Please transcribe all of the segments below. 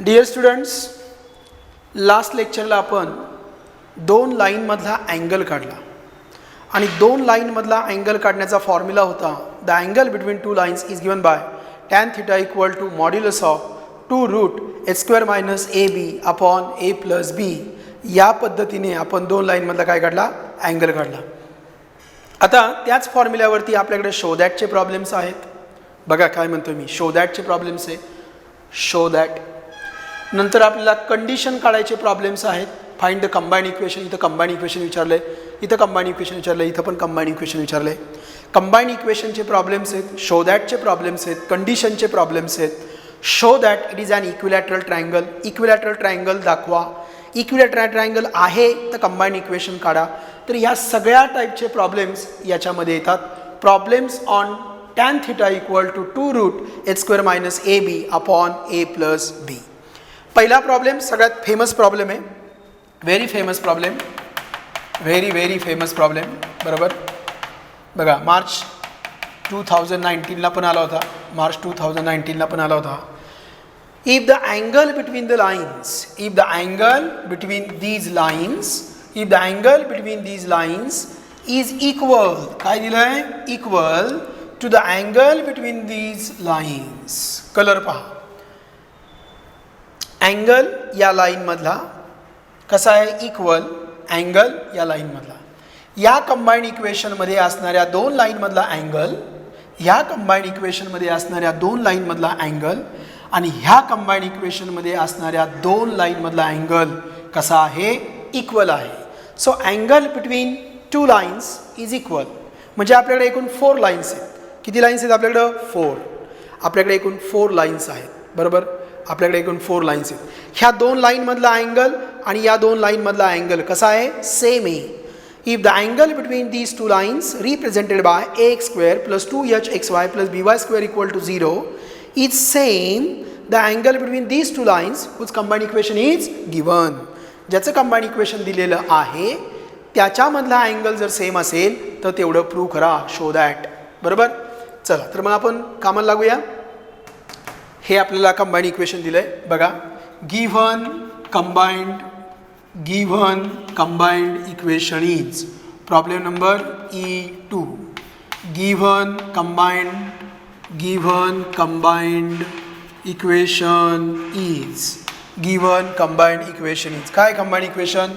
Dear students, last लेक्चरला आपण दोन लाईनमधला अँगल काढला आणि दोन लाईनमधला अँगल काढण्याचा फॉर्म्युला होता the angle between two lines is given by tan theta equal to modulus of 2 root h square minus A B upon A plus B. या पद्धतीने आपण दोन लाईनमधला काय काढला, अँगल काढला. आता त्याच फॉर्म्युल्यावरती आपल्याकडे शो दॅटचे प्रॉब्लेम्स आहेत. बघा काय म्हणतो मी, शो दॅटचे प्रॉब्लेम्स आहे. शो दॅट नंतर आपल्याला कंडिशन काढायचे प्रॉब्लेम्स आहेत. Find the combined equation. इथं कंबाईंड इक्वेशन विचारले, इथं कंबाईंड इक्वेशन विचारले, इथं पण कंबाईंड इक्वेशन विचारले. कंबाईंड इक्वेशनचे प्रॉब्लेम्स आहेत, शो दॅटचे प्रॉब्लेम्स आहेत, कंडिशनचे प्रॉब्लेम्स आहेत. Show that it is an equilateral triangle. Equilateral triangle दाखवा. इक्विलॅटरल ट्रायंगल आहे तर कंबाईंड इक्वेशन काढा. तर ह्या सगळ्या टाईपचे प्रॉब्लेम्स याच्यामध्ये येतात. Problems on tan theta equal to 2 root h square minus A B upon A plus B. पहिला प्रॉब्लेम सगळ्यात फेमस प्रॉब्लेम आहे. Very famous problem, very famous problem. बरोबर. बघा मार्च 2019ला पण आला होता. मार्च 2019ला पण आला होता. If the angle between the lines, if the angle between these lines, if the angle between these lines is equal, काय दिलंय, equal to the angle between these lines. Colour पहा. अँगल या लाईनमधला कसा आहे, इक्वल अँगल या लाईनमधला. या combined इक्वेशनमध्ये असणाऱ्या दोन लाईनमधला अँगल, ह्या कंबाईंड इक्वेशनमध्ये असणाऱ्या दोन लाईनमधला अँगल आणि ह्या कंबाईंड इक्वेशनमध्ये असणाऱ्या दोन लाईनमधला अँगल कसा आहे, इक्वल आहे. So angle between two lines is equal. म्हणजे आपल्याकडे एकूण 4 लाईन्स आहेत. किती लाईन्स आहेत आपल्याकडं, 4. आपल्याकडे एकूण 4 लाईन्स आहेत. बरोबर. आपल्याकडे एकूण 4 लाईन्स आहेत. ह्या दोन लाईनमधला अँगल आणि या दोन लाईनमधला अँगल कसा आहे, सेम आहे. If the angle between these two lines represented by ax square plus 2hxy plus by square equal to 0 is same the angle between these two lines whose combined equation is given. ज्याचं combined equation दिलेलं आहे त्याच्यामधला angle जर same असेल तर तेवढं prove करा. Show that. बरोबर. चला तर मग आपण कामाला लागूया. हे आपल्याला कंबाईंड इक्वेशन दिलंय. बघा, given combined equation is problem number E2. Given combined equation is, given combined equation is काय combined equation,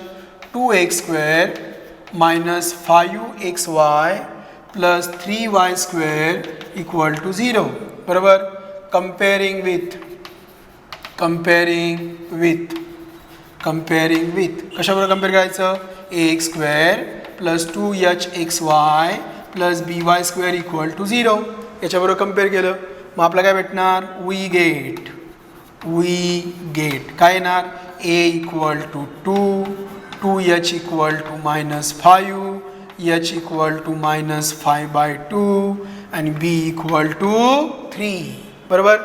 2x square minus 5xy plus 3y square equal to 0. बरोबर. कंपेअरिंग विथ कशाबरोबर कंपेअर करायचं, ax square plus 2hxy plus by square equal to 0. याच्याबरोबर compare केलं मग आपल्याला काय भेटणार, वी गेट काय येणार, a equal to 2, 2h equal to minus 5, h equal to minus 5/2 आणि b इक्वल टू 3. बरोबर.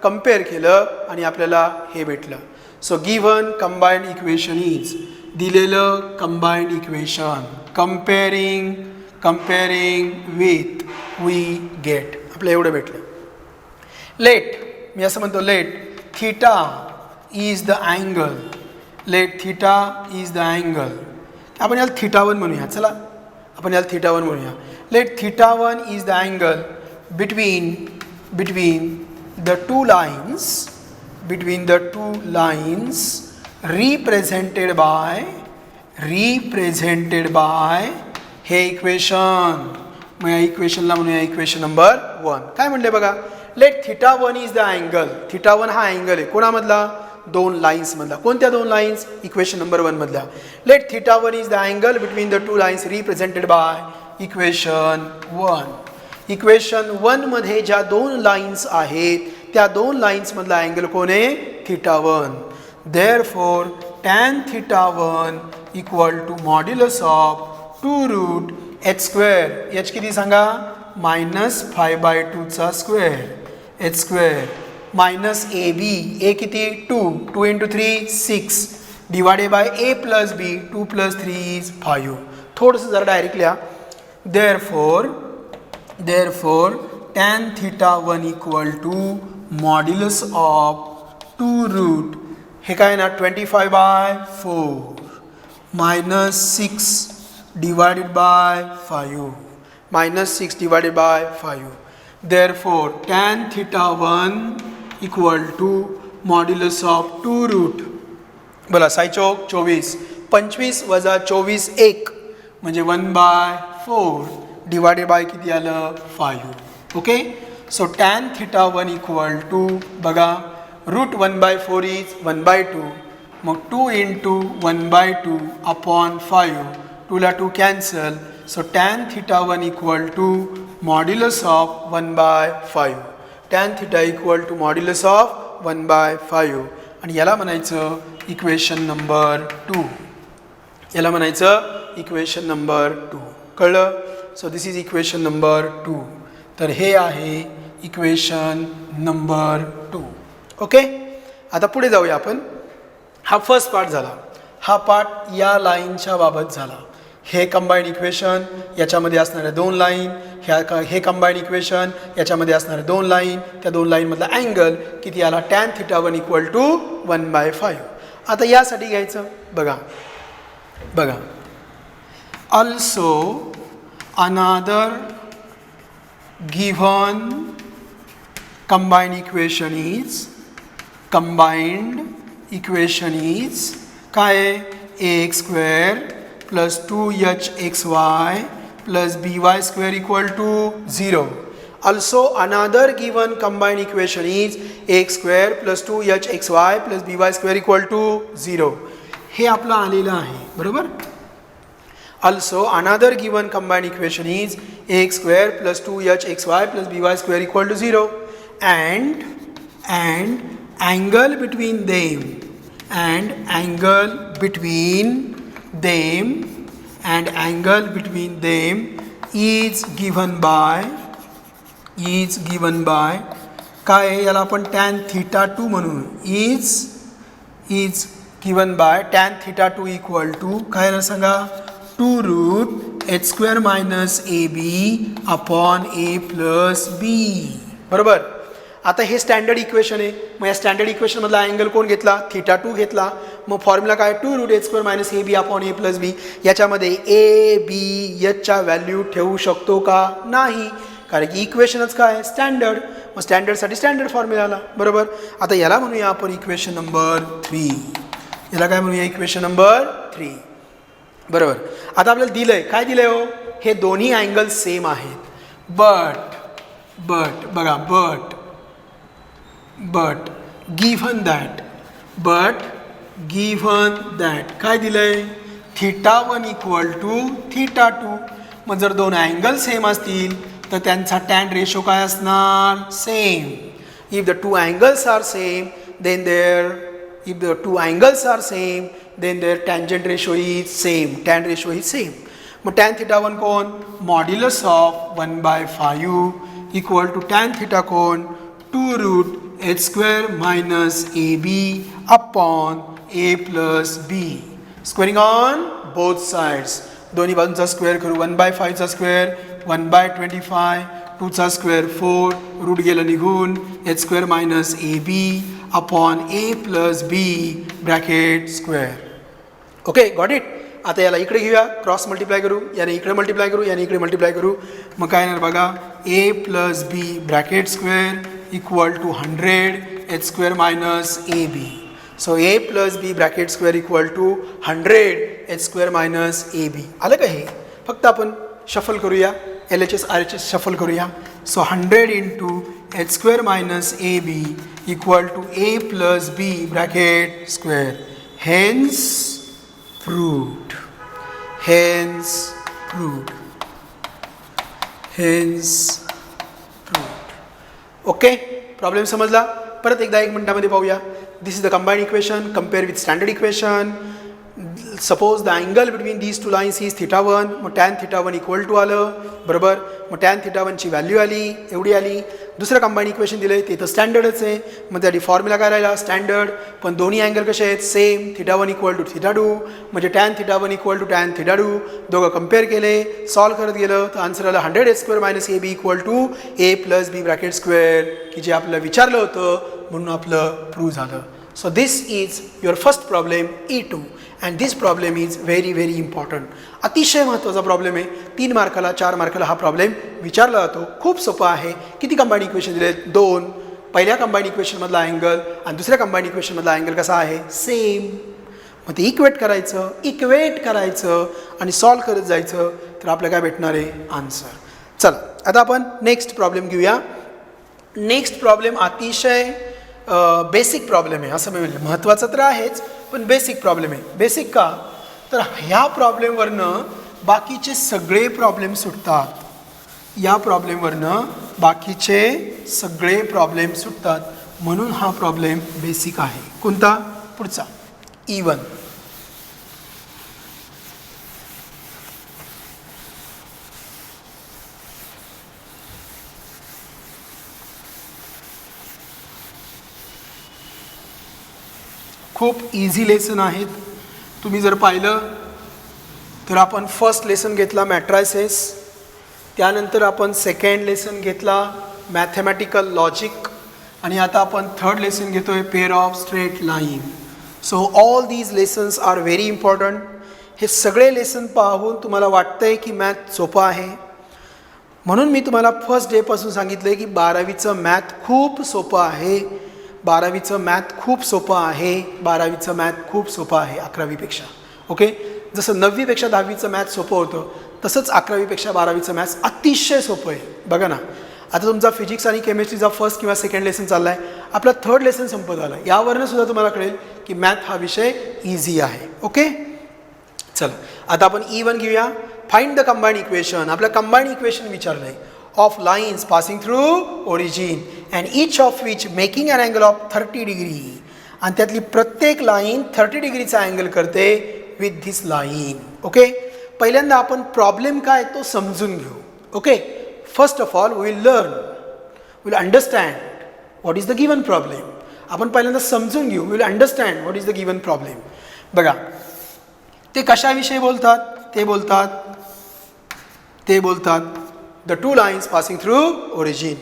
कंपेअर केलं आणि आपल्याला हे भेटलं. So given combined equation is, दिलेलं combined equation comparing with we get. आपल्याला एवढं भेटलं. लेट, मी असं म्हणतो, let theta is the angle. Let theta is the angle. आपण याला θ1 म्हणूया. चला आपण याला θ1 म्हणूया. Let θ1 is the angle between the two lines represented by हे इक्वेशन. मग या इक्वेशनला म्हणूया इक्वेशन नंबर 1. काय म्हणले बघा, लेट θ1 इज द अँगल. θ1 हा अँगल आहे कोणामधला, दोन लाईन्स मधला. कोणत्या दोन लाईन्स, इक्वेशन नंबर 1 मधल्या. Let θ1 is the angle between the two lines represented by equation 1. Equation 1 मध्ये ज्या दोन लाईन्स आहेत त्या दोन लाईन्स मधला अँगल कोण आहे, θ1. Therefore tan θ1 equal to modulus of 2 root h square. h किती सांगा, minus 5/2 square, h square minus A b. A किती, 2 into 3 6 divided by a plus b. 2 plus 3 is 5. थोडंसं जरा डायरेक्ट लिहा. Therefore tan θ1 equal to modulus of 2 root हे काय ना 25/4 -6 divided by 5 -6 divided by 5. Therefore tan theta 1 equal to modulus of 2 root बोला साईचोक 24 25 वजा 24 1 म्हणजे 1/4 डिवायडेड बाय किती आलं 5. Okay so tan theta 1 equal to बघा रूट 1/4 इज 1/2 मग 2 into 1/2 upon 5 2 ला 2 cancel so tan theta 1 equal to modulus of 1/5 tan theta equal to modulus of 1/5 आणि याला म्हणायचं इक्वेशन नंबर 2 याला म्हणायचं इक्वेशन नंबर 2 कळलं. So this is equation number 2. तर हे आहे इक्वेशन नंबर 2. ओके आता पुढे जाऊया आपण. हा फर्स्ट पार्ट झाला. हा पार्ट या लाईनच्या बाबत झाला. हे कंबाईंड इक्वेशन याच्यामध्ये असणारे 2 लाईन हे कंबाईंड इक्वेशन याच्यामध्ये असणारे 2 लाईन त्या 2 लाईनमधला अँगल किती आला tan theta 1 equal to 1/5. आता यासाठी घ्यायचं बघा बघा also another given combined equation is काय ax² plus 2hxy plus by² equal to 0. Also another given combined equation is ax² plus 2hxy plus by² equal to 0. हे आपलं आलेलं आहे बरोबर. Also another given combined equation is ax² plus 2hxy plus by² equal to 0 and angle between them is given by काय याला आपण tan theta 2 म्हणू is given by tan theta 2 equal to काय ना सांगा 2 root h² minus ab upon a plus b बरोबर. आता हे स्टँडर्ड इक्वेशन आहे. मग या स्टँडर्ड इक्वेशन मधला अँगल कोण घेतला थीटा 2 घेतला. मग फॉर्म्युला काय 2 root h² minus ab upon a plus b. याच्यामध्ये a b h च्या व्हॅल्यू ठेवू शकतो का नाही कारण की इक्वेशनच काय स्टँडर्ड. मग स्टँडर्डसाठी स्टँडर्ड फॉर्म्युला आला बरोबर. आता याला म्हणूया आपण इक्वेशन नंबर 3. याला काय म्हणूया इक्वेशन नंबर 3 बरोबर. आता आपल्याला दिलंय काय दिलंय हो हे दोन्ही अँगल सेम आहेत बट बघा बट गिव्हन दॅट काय दिलंय थीटा 1 इक्वल टू थीटा 2. मग जर दोन अँगल सेम असतील तर त्यांचा टॅन रेशो काय असणार same. If the two angles are same then their tangent ratio is same. Tan ratio is same. मग tan theta 1 कोण modulus of 1/5 equal to tan theta कोण 2 root h² minus ab upon a plus b. Squaring on both sides. दोन्ही बाजूंचा square करू 1/5 चा square 1/25 2 चा square 4 route गेलं निघून h² minus ab upon a plus b bracket square. Okay got it. आता याला इकडे घेऊया क्रॉस मल्टिप्लाय करू याने इकडे मल्टिप्लाय करू याने इकडे मल्टिप्लाय करू. मग काय येणार बघा a plus b bracket square equal to 100 h² minus ab. So a plus b bracket square equal to 100 h² minus ab. आलं का हे फक्त आपण शफल करूया LHS RHS शफल करूया. So 100 into h² minus ab equal to a plus b bracket square. Hence proved. Okay problem समजला. परत एकदा 1 मिनिटामध्ये पाहूया. This is the combined equation compare with standard equation. Suppose the angle between these two lines is theta 1. मग tan theta 1 equal to आलं बरोबर. मग tan theta 1 ची व्हॅल्यू आली एवढी आली. दुसरं कंबाइंड इक्वेशन दिलं ते तर स्टँडर्डच आहे. मग त्यासाठी फॉर्म्युला काय राहिला स्टँडर्ड. पण दोन्ही अँगल कसे आहेत same. Theta 1 equal to theta 2 म्हणजे tan theta 1 equal to tan theta 2. दोघं कम्पेअर केले सॉल्व करत गेलं तर आन्सर आलं 100 h² minus ab equal to a plus b bracket square की जे आपल्याला विचारलं होतं म्हणून आपलं प्रूव्ह झालं. So this is your first problem E2 and this problem is very very important. अतिशय महत्त्वाचा प्रॉब्लेम आहे. 3 मार्काला 4 मार्काला हा प्रॉब्लेम विचारला जातो. खूप सोपा आहे. किती कंबाईंड इक्वेशन दिले? 2. पहिल्या कंबाईंड इक्वेशनमधला अँगल आणि दुसऱ्या कंबाईंड इक्वेशनमधला अँगल कसा आहे? सेम. मग ते इक्वेट करायचं आणि सॉल्व करत जायचं तर आपल्याला काय भेटणार आहे? आन्सर. चला आता आपण नेक्स्ट प्रॉब्लेम घेऊया. नेक्स्ट प्रॉब्लेम अतिशय बेसिक प्रॉब्लेम आहे. असं मी म्हणलं महत्त्वाचं तर आहेच पण बेसिक प्रॉब्लेम आहे. बेसिक का? तर ह्या प्रॉब्लेमवरनं बाकीचे सगळे प्रॉब्लेम सुटतात. या प्रॉब्लेमवरनं बाकीचे सगळे प्रॉब्लेम सुटतात म्हणून हा प्रॉब्लेम बेसिक आहे. कोणता? पुढचा E1. खूप इझी लेसन आहेत. तुम्ही जर पाहिलं तर आपण फर्स्ट लेसन घेतला मॅट्रायसेस, त्यानंतर आपण सेकंड लेसन घेतला मॅथमॅटिकल लॉजिक आणि आता आपण थर्ड लेसन घेतोय pair of straight line. So all these lessons are very important. हे सगळे लेसन पाहून तुम्हाला वाटतंय की मॅथ सोपं आहे म्हणून मी तुम्हाला फर्स्ट डेपासून सांगितलं आहे की 12वीचं मॅथ खूप सोपं आहे. 12वीचं मॅथ खूप सोपं आहे. 12वीचं मॅथ खूप सोपं आहे 11वीपेक्षा. ओके, जसं 9वीपेक्षा 10वीचं मॅथ सोपं होतं तसंच 11वीपेक्षा 12वीचं मॅथ्स अतिशय सोपं आहे. बघा ना, आता तुमचा फिजिक्स आणि केमिस्ट्रीचा फर्स्ट किंवा सेकंड लेसन चालला आहे. आपला थर्ड लेसन संपत आला. यावरनं सुद्धा तुम्हाला कळेल की मॅथ हा विषय इझी आहे. ओके, चला आता आपण E1 घेऊया. Find the combined equation. आपल्या कंबाईंड इक्वेशन विचारलं आहे of lines passing through origin and each of which making an angle of 30 degree. आणि त्यातली प्रत्येक लाईन 30 डिग्रीचा अँगल करते विथ धिस लाईन. ओके, पहिल्यांदा आपण प्रॉब्लेम काय तो समजून घेऊ. Okay, first of all we'll learn, we'll understand what is the given problem. आपण पहिल्यांदा समजून घेऊ. We'll understand what is the given problem. बघा ते कशाविषयी बोलतात? ते बोलतात the two lines passing through origin.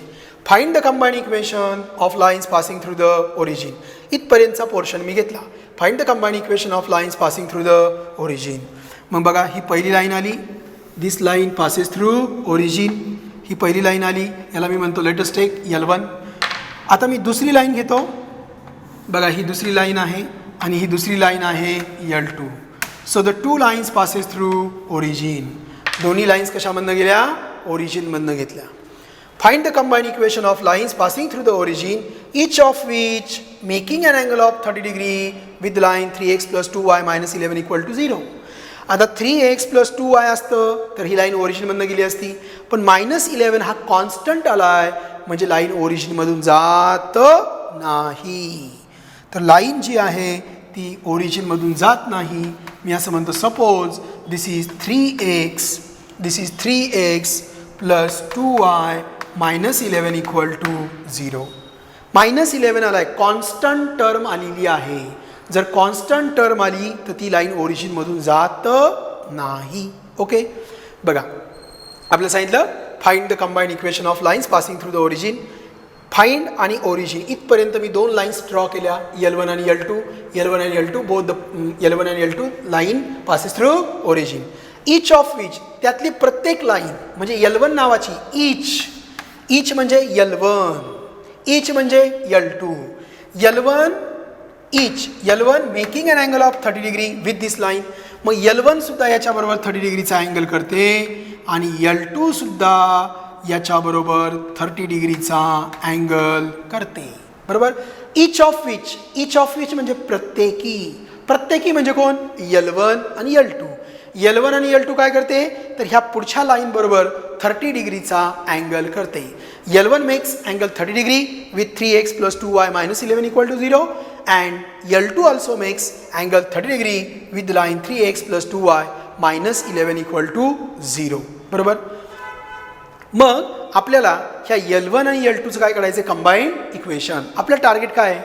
Find the combined equation of lines passing through the origin. इथपर्यंतचा पोर्शन मी घेतला. Find the combined equation of lines passing through the origin. मग बघा ही पहिली लाईन आली. दिस लाईन पासेस थ्रू ओरिजिन. ही पहिली line आली. याला मी म्हणतो लेट अस टेक L1. आता मी दुसरी लाईन घेतो. बघा ही दुसरी लाईन आहे आणि ही दुसरी लाईन आहे L2. So the two lines passes through origin. दोन्ही लाईन्स कशामधनं गेल्या? ओरिजिनमधनं घेतल्या. Find the combined equation of lines passing through the origin each of which making an angle of 30 degree with line 3x + 2y - 11 = 0. आता 3x + 2y असतं तर ही line ओरिजिनमधनं गेली असती. पण -11 हा कॉन्स्टंट आला आहे म्हणजे लाईन ओरिजिनमधून जात नाही. तर लाईन जी आहे ती ओरिजिनमधून जात नाही. मी असं म्हणतो suppose this is 3x + 2y - 11 = 0. -11 आला आहे, कॉन्स्टंट टर्म आलेली आहे. जर कॉन्स्टंट टर्म आली तर ती लाईन ओरिजिनमधून जात नाही. ओके, बघा आपल्याला सांगितलं find the combined equation of lines passing through the origin. Find आणि ओरिजिन इथपर्यंत मी 2 लाईन्स ड्रॉ केल्या L1 आणि L2. L1 आणि L2 बोथ द L1 आणि L2 line passes through origin. Each of which त्यातली प्रत्येक लाईन म्हणजे L1 नावाची ईच म्हणजे L1, ईच म्हणजे L2. L1 making an angle of 30 degree with this line. मग L1 सुद्धा याच्याबरोबर 30 डिग्रीचा अँगल करते आणि L2 सुद्धा याच्याबरोबर 30 डिग्रीचा अँगल करते. बरोबर. ईच ऑफ विच म्हणजे प्रत्येकी म्हणजे कोण? L1 आणि L2. L1 आणि L2 काय करते तर ह्या पुढच्या लाईन बरोबर 30 डिग्रीचा अँगल करते. L1 makes angle 30 degree with 3x + 2y - 11 = 0 and L2 also makes angle 30 degree with the line 3x + 2y - 11 = 0. बरोबर. मग आपल्याला ह्या L1 आणि L2चं काय काढायचं? Combined equation. आपलं टार्गेट काय आहे?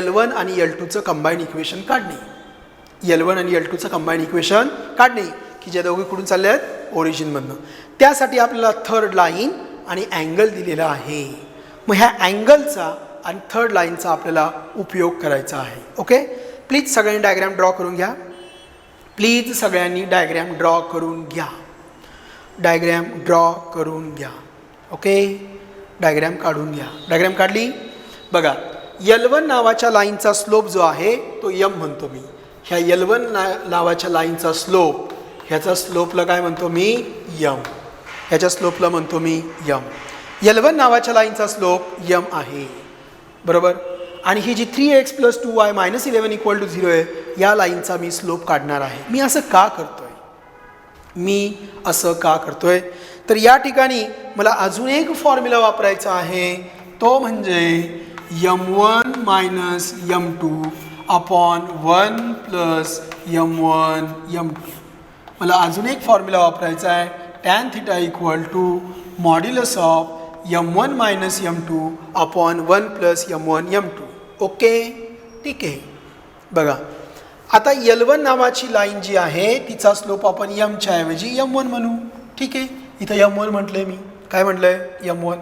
L1 आणि L2चं कंबाईंड इक्वेशन काढणे. L1 आणि L2चं कंबाईंड इक्वेशन काढणे की जे दोघे कुठून चालले आहेत? ओरिजिनमधनं. त्यासाठी आपल्याला थर्ड लाईन आणि अँगल दिलेला आहे. मग ह्या अँगलचा आणि थर्ड लाईनचा आपल्याला उपयोग करायचा आहे. ओके, प्लीज सगळ्यांनी डायग्रॅम ड्रॉ करून घ्या. प्लीज सगळ्यांनी डायग्रॅम ड्रॉ करून घ्या. डायग्रॅम ड्रॉ करून घ्या. ओके, डायग्रॅम काढून घ्या. डायग्रॅम काढली. बघा, L1 नावाच्या लाईनचा स्लोप जो आहे तो यम म्हणतो मी. ह्या L1 नावाच्या लाईनचा स्लोप, ह्याचा स्लोपला काय म्हणतो मी? यम. ह्याच्या स्लोपला म्हणतो मी यम. L1 नावाच्या लाईनचा स्लोप यम आहे, बरोबर. आणि ही जी 3x + 2y - 11 = 0 आहे, या लाईनचा मी स्लोप काढणार आहे. मी असं का करतोय? तर या ठिकाणी मला अजून एक फॉर्म्युला वापरायचा आहे, तो म्हणजे m1 - m2 upon 1 + m1 m2. मला अजून एक फॉर्म्युला वापरायचा आहे, tan θ = modulus of m1 - m2 upon 1 + m1 m2. Okay, ठीक आहे. बघा, आता L1 नावाची लाईन जी आहे तिचा स्लोप आपण यमच्या ऐवजी m1 म्हणू. ठीक आहे, इथं m1 म्हटलंय मी. काय म्हटलंय? m1.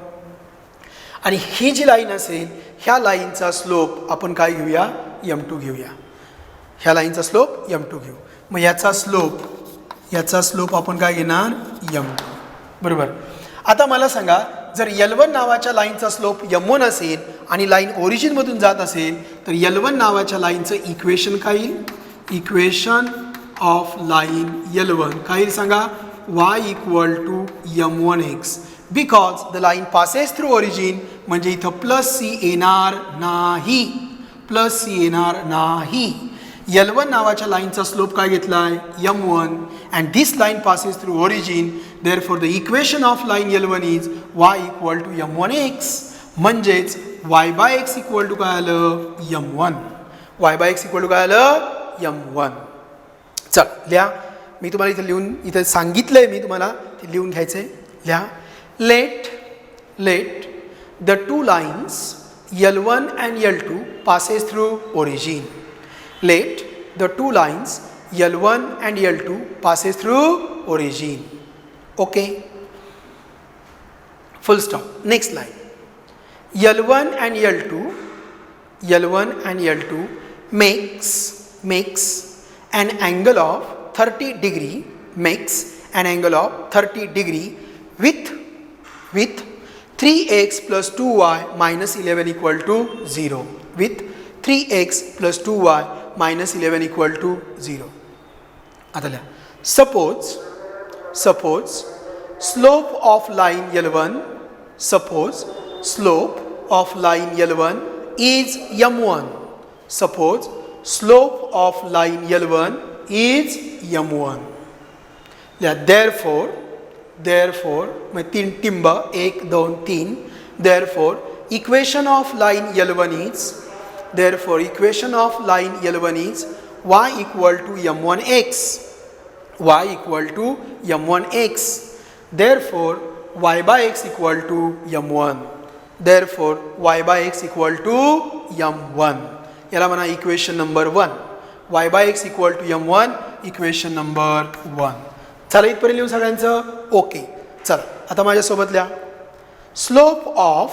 आणि ही जी लाईन असेल ह्या लाईनचा स्लोप आपण काय घेऊया? m2 घेऊया. ह्या लाईनचा स्लोप m2 घेऊ. मग याचा स्लोप आपण काय घेणार? m2, बरोबर. आता मला सांगा, जर L1 नावाच्या लाईनचा स्लोप m1 असेल आणि लाईन ओरिजिनमधून जात असेल तर L1 नावाच्या लाईनचं इक्वेशन काय येईल? इक्वेशन ऑफ लाईन L1 काय येईल सांगा? y = m1x, because the line passes through origin. म्हणजे इथं +c येणार नाही. L1 नावाच्या लाईनचा स्लोप काय घेतलाय? m1, and this line passes through origin. Therefore the equation of line L1 is y = m1x. म्हणजेच y/x = काय आलं? m1. y/x = काय आलं? m1. चल लिहा. मी तुम्हाला इथे सांगितलंय, मी तुम्हाला ते लिहून घ्यायचंय. लिहा. Let the two lines L1 and L2 passes through origin. Let the two lines L1 and L2 passes through origin. Okay. Full stop. Next line. L1 and L2 makes an angle of 30 degree. Makes an angle of 30 degree with 3x + 2y - 11 = 0. With 3x + 2y - 11 = 0. आता लिहा. Suppose slope of line L1. Suppose slope of line L1 is m1. Suppose slope of line L1 is m1. Therefore मैं 3 टिंब 1 2 3. Therefore equation of line L1 is y = m1x. y = m1x. Therefore y/x = m1. Therefore y/x = m1. याला म्हणा equation number 1. y/x = m1, equation number 1. चला इथपर्यंत लिहून सगळ्यांचं. Okay, चला आता माझ्यासोबत लिहा. Slope of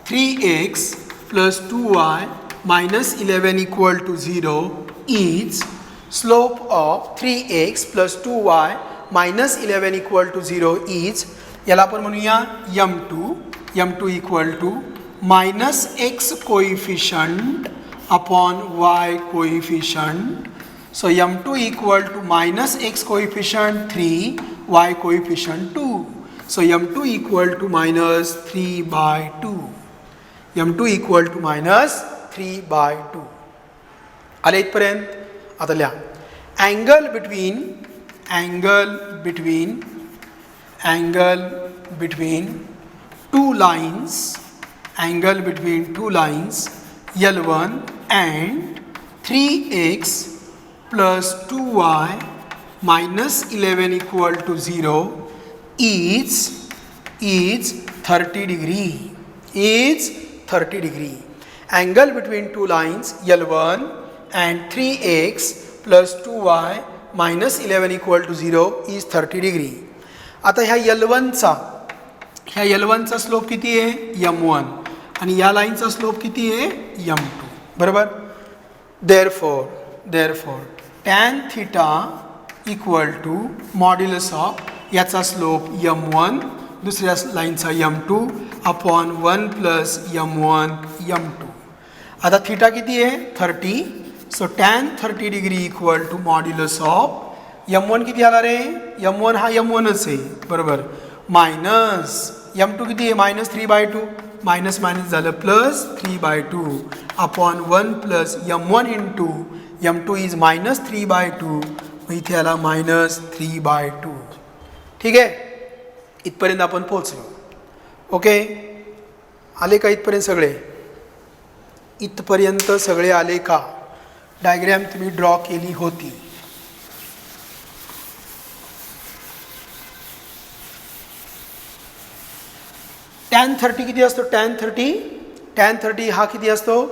3x + 2y - 11 = 0 is slope of 3x + 2y - 11 = 0 is, याला आपण म्हणूया m2 = -x coefficient upon y coefficient. So m2 = -x coefficient 3, y coefficient 2. So m2 = -3/2. m2 = -3/2. आले इथपर्यंत. आता लिहा. angle between two lines L1 and 3x + 2y - 11 = 0 is 30 degree. Angle between two lines L1 and 3x + 2y - 11 = 0 is 30 degree. आता ह्या L1 चा ह्या L1चा slope किती आहे M1 आणि या लाईनचा स्लोप किती आहे M2 बरोबर. Therefore tan theta equal to modulus of याचा स्लोप M1 दुसऱ्या लाईनचा M2 upon 1 plus M1 M2. आता थिटा किती आहे 30. So tan 30 degree equal to modulus of M1 किती आला रे M1 हा M1च आहे बरोबर मायनस M2 किती आहे -3/2 मायनस मायनस झालं plus 3/2 upon 1 plus M1 into M2 is -3/2 मग इथे आला -3/2. ठीक आहे इथपर्यंत आपण पोहोचलो. ओके आले का इथपर्यंत सगळे इथपर्यंत सगळे आले का डायग्रॅम तुम्ही ड्रॉ केली होती. टॅन 30 किती असतो टॅन 30 हा किती असतो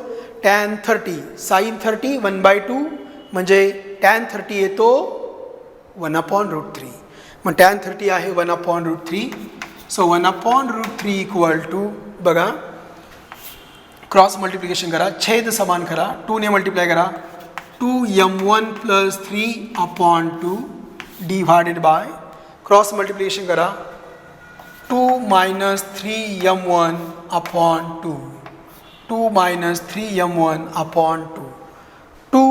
टॅन 30 साइन 30 1/2 म्हणजे टॅन 30 येतो 1/√3 मग टॅन 30 आहे 1/√3. सो 1/√3 इक्वल टू बघा क्रॉस मल्टिप्लिकेशन करा छेद समान करा 2 ने मल्टिप्लाय करा 2m1 plus 3/2 divided by cross multiplication करा 2 minus 3m1 upon 2 2 minus 3m1 upon 2 2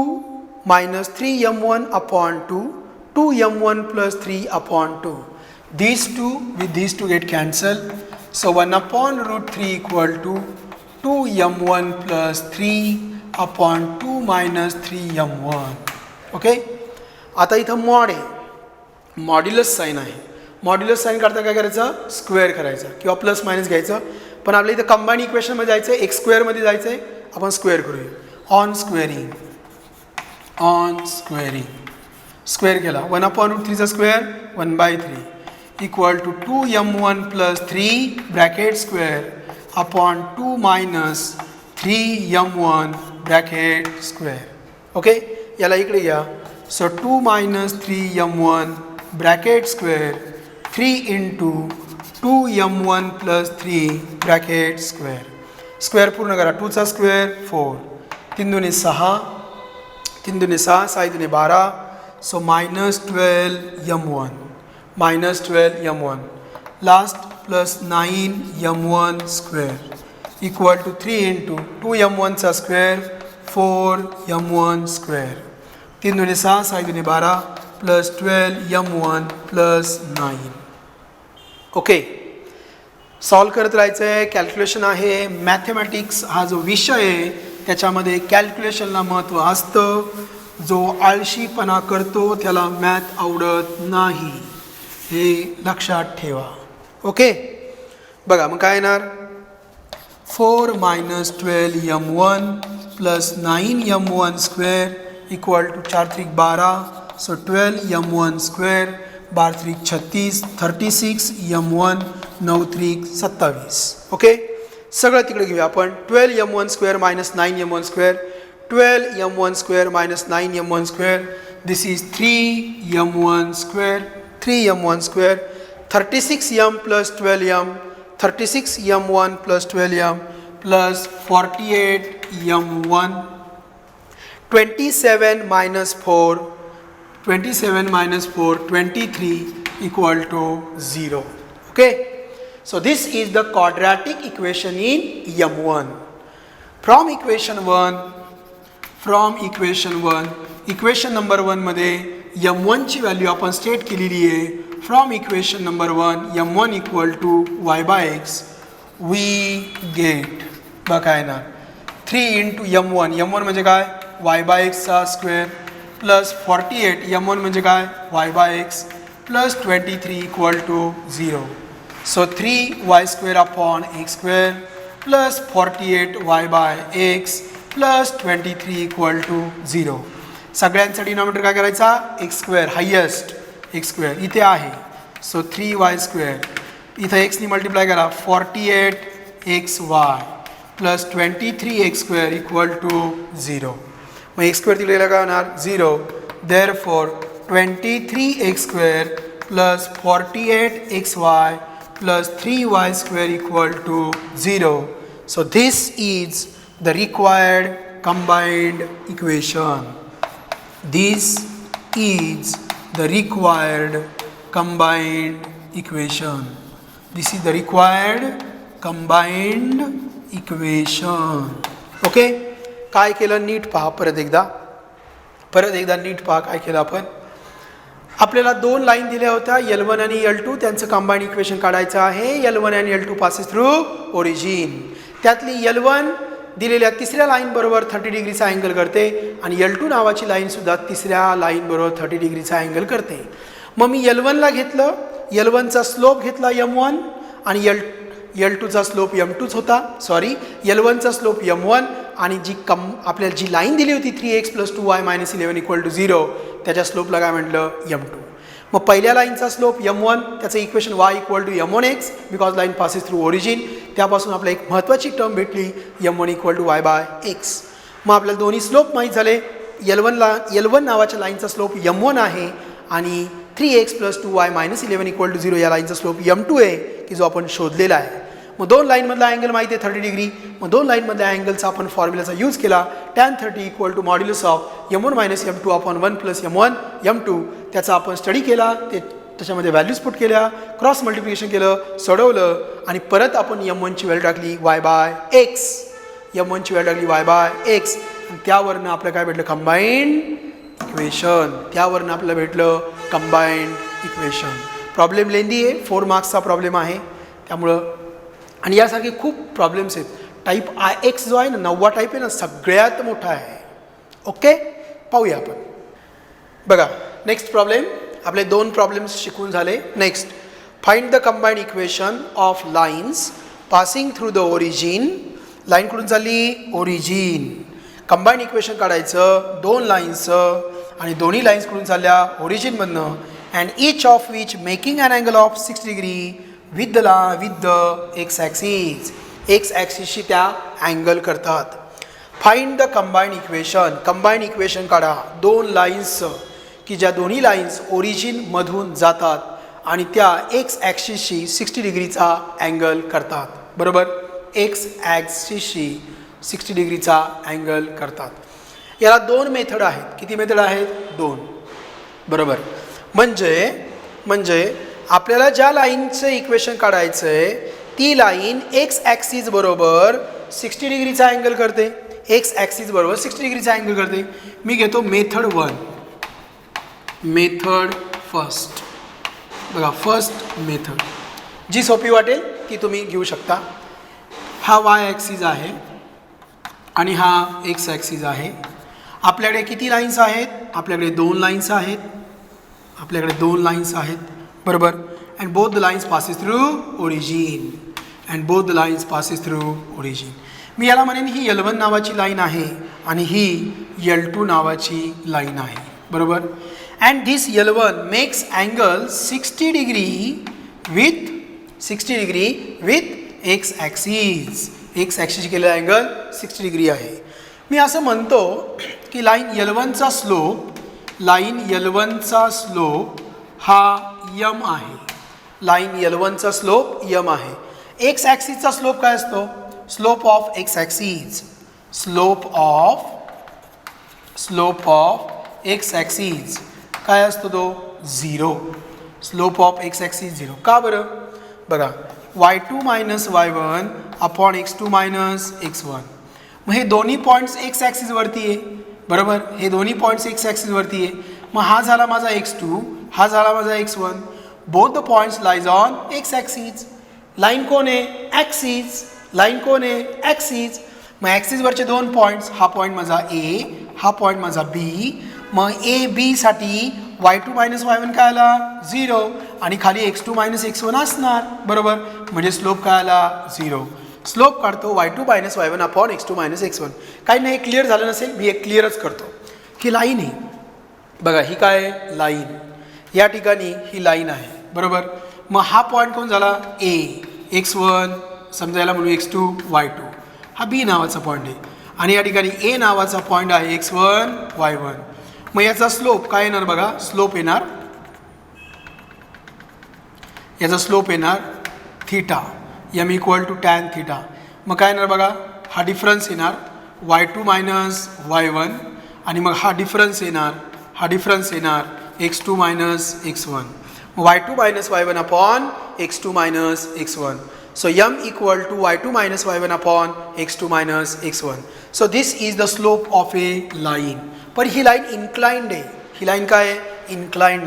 minus 3m1 upon 2 2m1 plus 3 upon 2 these two with these two get cancelled. So 1/√3 equal to 2m1 plus 3 upon 2 minus 3m1. Okay आता इथं mod आहे modulus sign आहे. Modulus sign करता काय करायचं square करायचं किंवा plus minus घ्यायचं पण आपल्या इथं कंबाईन इक्वेशनमध्ये जायचं आहे x² मध्ये जायचं आहे आपण स्क्वेअर करूया ऑन स्क्वेअरिंग स्क्वेअर केला 1/√3चा square 1/3 equal to 2m1 plus 3 bracket square upon 2 minus 3m1 bracket square. Okay याला इकडे घ्या. So 2 minus 3m1 bracket square 3 into 2m1 plus 3 bracket square square पूर्ण करा 2चा स्क्वेअर 4 3 दुने 6 3 दुने 6 6 दुने 12 so -12m1 last plus 9m1 square equal to 3 into 2m1चा square 4m1 square 3 दुने 6 6 दुने 12 plus 12m1 plus 9. Okay solve करत राहायचं आहे कॅल्क्युलेशन आहे मॅथमॅटिक्स हा जो विषय आहे त्याच्यामध्ये कॅल्क्युलेशनला महत्त्व असतं. जो आळशीपणा करतो त्याला मॅथ आवडत नाही हे लक्षात ठेवा. ओके बघा मग काय येणार 4 minus 12m1 plus 9m1 square equal to 4 3 12 so 12m1 square 12 3 36 36m1 9 3 27. Okay सगळं तिकडे घेऊया आपण 12m1 square minus 9m1 square 12m1 square minus 9m1 square this is 3m1 square 3m1 square 36m plus 12m 36m1 plus 12m plus 48m1 27 minus 4 23 equal to 0. Okay so this is the quadratic equation in m1 from equation 1 equation number 1 मध्ये m1 ची value आपण state केलेली आहे from equation number 1 m1 equal to y by x we get बघा ना 3 into m1 म्हणजे काय y by x चा स्क्वेअर प्लस 48 m1 म्हणजे काय y by x plus 23 equal to 0. So 3y square upon x square plus 48y by x plus 23 equal to 0. सगळ्यांचा denominator काय करायचा x square highest x square इथे आहे so 3y square इथं x ने multiply करा 48xy plus 23x square equal to 0. मग x square तिकडे काय होणार 0 therefore 23x square plus 48xy plus 3y square equal to 0. So this is the required combined equation. This is the required combined equation. This is the required combined equation. Okay, काय केलं नीट पहा. परत एकदा नीट पहा काय केलं आपण. आपल्याला दोन लाईन दिल्या होत्या L1 आणि L2, त्यांचं कंबाईंड इक्वेशन काढायचं आहे. L1 आणि L2 पासेस थ्रू ओरिजिन. त्यातली L1 दिलेल्या तिसऱ्या लाईन बरोबर 30 डिग्रीचा अँगल करते आणि L2 नावाची लाईन सुद्धा तिसऱ्या लाईन बरोबर 30 डिग्रीचा अँगल करते. मग मी L1 ला घेतलं, L1चा स्लोप घेतला M1 आणि L2चा स्लोप M2च होता. सॉरी, L1चा स्लोप M1 आणि आपल्याला जी लाईन दिली होती 3x + 2y - 11 = 0, त्याच्या स्लोपला काय म्हटलं M2. मग पहिल्या लाईनचा स्लोप M1, त्याचं equation y = M1x because line passes through origin. त्यापासून आपल्याला एक महत्त्वाची टर्म भेटली M1 = y/x. मग आपल्याला दोन्ही स्लोप माहीत झाले. L1 नावाच्या लाईनचा स्लोप M1 आहे आणि 3x + 2y - 11 = 0 या लाईनचा स्लोप M2 आहे की जो आपण शोधलेला आहे. मग दोन लाईनमधला अँगल माहिती आहे 30 डिग्री. मग दोन लाईनमधल्या अँगलचा आपण फॉर्म्युलाचा यूज केला. tan 30 = modulus of M1 - M2 / 1 + M1 M2. त्याचा आपण स्टडी केला, त्याच्यामध्ये व्हॅल्यूज पुट केल्या, क्रॉस मल्टिप्लिकेशन केलं, सोडवलं आणि परत आपण M1ची व्हॅल्यू टाकली y/x. M1ची व्हॅल्यू टाकली y/x आणि त्यावरनं आपल्याला काय भेटलं कंबाईंड इक्वेशन. त्यावरनं आपल्याला भेटलं कंबाईंड इक्वेशन. प्रॉब्लेम लेंदी आहे, 4 मार्क्सचा प्रॉब्लेम आहे. त्यामुळं आणि यासारखे खूप प्रॉब्लेम्स आहेत. टाईप IX जो आहे ना, 9वा टाईप आहे ना, सगळ्यात मोठा आहे. ओके, पाहूया आपण. बघा नेक्स्ट प्रॉब्लेम. आपले 2 प्रॉब्लेम्स शिकून झाले. Next, find the combined equation of lines passing through the origin. Line कुठून चालली ओरिजिन. कंबाईंड इक्वेशन काढायचं दोन लाईन्सचं आणि दोन्ही लाईन्स कुठून चालल्या ओरिजिनमधनं. And each of which making an angle of 60 degree with the x axis. X ॲक्सिसशी त्या अँगल करतात. Find the combined equation. Combined equation काढा दोन लाईन्सचं की ज्या दोन्ही लाईन्स ओरिजिनमधून जातात आणि त्या एक्स ॲक्सिसशी 60 डिग्रीचा अँगल करतात. बरोबर, एक्स ॲक्सिसशी 60 डिग्रीचा अँगल करतात. याला 2 मेथड आहेत. किती मेथड आहेत? 2. बरोबर, म्हणजे आपल्याला ज्या लाईनचं इक्वेशन काढायचं आहे ती लाईन एक्स ॲक्सिस बरोबर 60 डिग्रीचा अँगल करते. एक्स ॲक्सिस बरोबर 60 डिग्रीचा अँगल करते. मी घेतो मेथड 1. Method first. बघा, फर्स्ट मेथड जी सोपी वाटेल ती तुम्ही घेऊ शकता. हा वाय ॲक्सिस आहे आणि हा एक्स ॲक्सिस आहे. आपल्याकडे किती लाईन्स आहेत? आपल्याकडे 2 लाईन्स आहेत. आपल्याकडे 2 लाईन्स आहेत. बरोबर. And both the lines passes through origin. And both the lines passes through origin. मी याला म्हणेन ही L1 नावाची लाईन आहे आणि ही L2 नावाची लाईन आहे. बरोबर. And this L1 makes angle 60 degree with x axis. X axis केलेला अँगल 60 डिग्री आहे. मी असं म्हणतो की लाईन L1चा स्लोप हा यम आहे. लाईन L1चा स्लोप यम आहे. एक्स ॲक्सिसचा स्लोप काय असतो? Slope of x axis. Slope of x axis काय असतो? तो 0. Slope of x axis 0. का बरं? बघा, y2 - y1 upon x2 - x1. मग हे दोन्ही पॉईंट्स एक्स ॲक्सिसवरती आहे. बरोबर, हे दोन्ही पॉईंट्स एक्स ॲक्सिसवरती आहे. मग हा झाला माझा x2, हा झाला माझा x1. Both the points lies on x axis. Line कोण आहे? ॲक्सिस. लाईन कोण आहे? ॲक्सिस. मग ॲक्सिसवरचे 2 पॉईंट्स, हा पॉईंट माझा A, हा पॉईंट माझा B. मग A, B साठी y2 - y1 काय आला? 0 आणि खाली x2 - x1 असणार. बरोबर, म्हणजे स्लोप काय आला? 0. स्लोप काढतो y2 - y1 upon x2 - x1. काही नाही, क्लिअर झालं नसेल, मी एक क्लिअरच करतो की लाईन आहे. बघा, ही काय लाईन, या ठिकाणी ही लाईन आहे. बरोबर. मग हा पॉईंट कोण झाला? A, x1 समजायला म्हणून x2 y2. हा B नावाचा पॉईंट आहे आणि या ठिकाणी A नावाचा पॉईंट आहे x1 y1. मग याचा स्लोप काय येणार? बघा, स्लोप येणार, याचा स्लोप येणार थिटा यम इक्वल टू टॅन थिटा. मग काय येणार बघा, हा डिफरन्स येणार y2 मायनस y1 आणि मग हा डिफरन्स येणार x2 minus x1. y2 minus y1 upon x2 minus x1. So m equal to y2 minus y1 upon x2 minus x1. So this is the slope of a line. पण ही line inclined आहे. ही line काय आहे? Inclined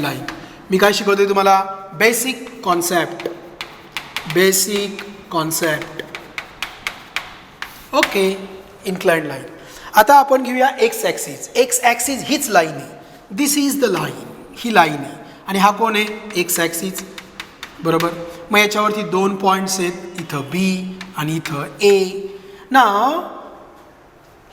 line. मी काय शिकवतोय तुम्हाला? Basic concept. Okay, inclined line. आता आपण घेऊया एक्स ॲक्सिस हीच लाईन आहे. This is the line. ही लाईन आहे आणि हा कोण आहे? एक्स ॲक्सिस, बरोबर. मग याच्यावरती 2 पॉईंट्स आहेत, इथं बी आणि इथं A. Now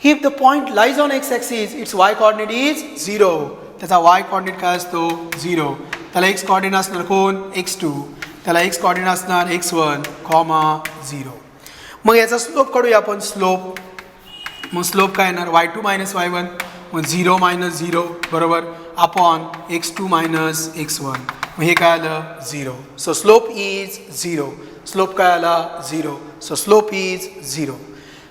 if the point lies on x axis its y coordinate is 0. त्याचा वाय कॉर्डिनेट काय असतो? 0. त्याला एक्स कॉर्डिनेट असणार कोण? x2. त्याला एक्स कॉर्डिनेट असणार x1, 0. मग याचा स्लोप काढूया आपण. मग स्लोप काय येणार? y2 मायनस y1, मग 0 मायनस 0, बरोबर, अपॉन x2 मायनस x1. मग हे काय आलं? 0. So slope is 0. स्लोप काय आला? 0. So slope is 0.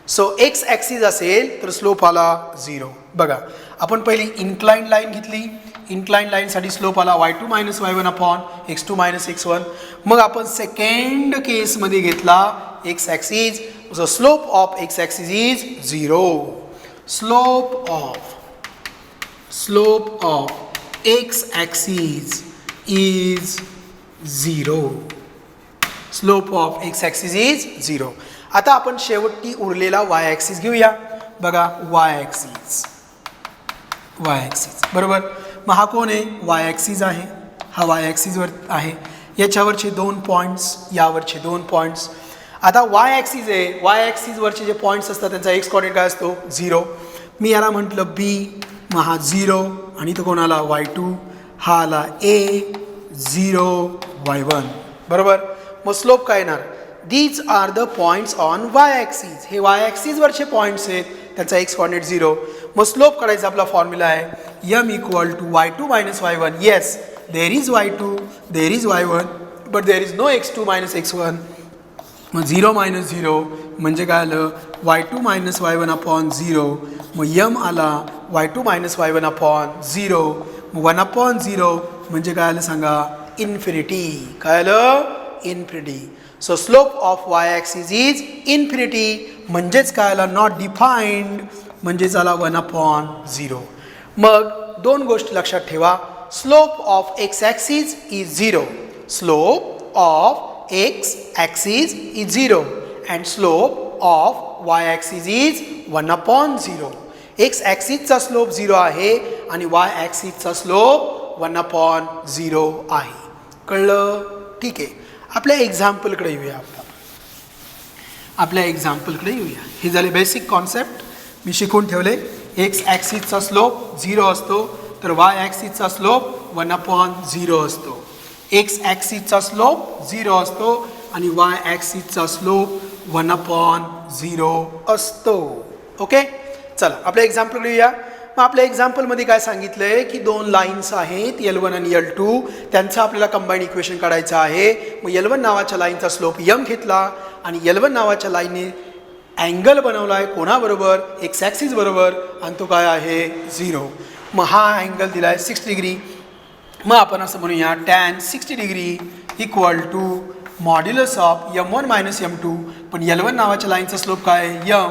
So x axis असेल तर स्लोप आला 0. बघा, आपण पहिली इन्क्लाइंड लाईन घेतली. इन्क्लाइंड लाईनसाठी स्लोप आला y2 minus y1 upon x2 minus x1. मग आपण सेकंड केसमध्ये घेतला x axis. So slope of x axis is 0. Slope of x axis is 0. Slope of x axis is 0. आता आपण शेवटी उरलेला y ॲक्सिस घेऊया. बघा, y ॲक्सिस, बरोबर. मग हा कोण आहे? y ॲक्सिस आहे. हा y ॲक्सिसवर आहे. याच्यावरचे 2 पॉईंट्स, यावरचे 2 पॉईंट्स. आता y ॲक्सिस आहे. y ॲक्सिसवरचे जे पॉईंट्स असतात त्यांचा एक्स कॉर्डिनेट काय असतो? 0. मी याला म्हटलं b, मग हा 0 आणि तो कोण आला? y2. हा आला a, 0, y1, बरोबर. मग स्लोप काय येणार? These are the points on y axis. हे y ॲक्सिसवरचे पॉईंट्स आहेत, त्यांचा एक्स कॉर्डिनेट 0. मग स्लोप काढायचा आपला फॉर्म्युला आहे m equal to y2 minus y1. Yes, there is y2, there is y1, but there is no x2 minus x1. मग 0 minus 0 म्हणजे काय आलं? y2 minus y1 upon 0. मग यम आला y2 मायनस y1 अपॉन 0. मग 1 upon 0 म्हणजे काय आलं सांगा? इन्फिनिटी. काय आलं? Infinity. So slope of Y axis is infinity. म्हणजेच काय आला? नॉट डिफाईन्ड, म्हणजेच आला 1 अपॉन 0. मग 2 गोष्टी लक्षात ठेवा. Slope of x axis is 0. Slope of x axis is 0 and slope of y axis is 1 upon 0. X ॲक्सिसचा स्लोप 0 आहे आणि y ॲक्सिसचा स्लोप 1 अपॉन 0 आहे. कळलं? ठीक आहे. आपल्या एक्झाम्पलकडे येऊया. हे झाले बेसिक कॉन्सेप्ट. मी शिकून ठेवले. एक्स ॲक्सिसचा स्लोप 0 असतो तर y ॲक्सिसचा स्लोप 1 अपॉन 0 असतो. एक्स ॲक्सिसचा स्लोप 0 असतो आणि y ॲक्सिसचा स्लोप 1 अपॉन 0 असतो. ओके, चला आपल्या एक्झाम्पल घेऊया. मग आपल्या एक्झाम्पलमध्ये काय सांगितलं आहे की 2 लाईन्स आहेत L1 आणि L2. त्यांचं आपल्याला कंबाईंड इक्वेशन काढायचं आहे. मग L1 नावाच्या लाईनचा स्लोप m घेतला आणि L1 नावाच्या लाईनने अँगल बनवला आहे कोणाबरोबर? एक्स ॲक्सिस बरोबर, आणि तो काय आहे? 0. मग हा अँगल दिला आहे 60 डिग्री. मग आपण असं म्हणूया tan 60 degree equal to modulus of m1 minus m2. पण L1 नावाच्या लाईनचा स्लोप काय आहे? m.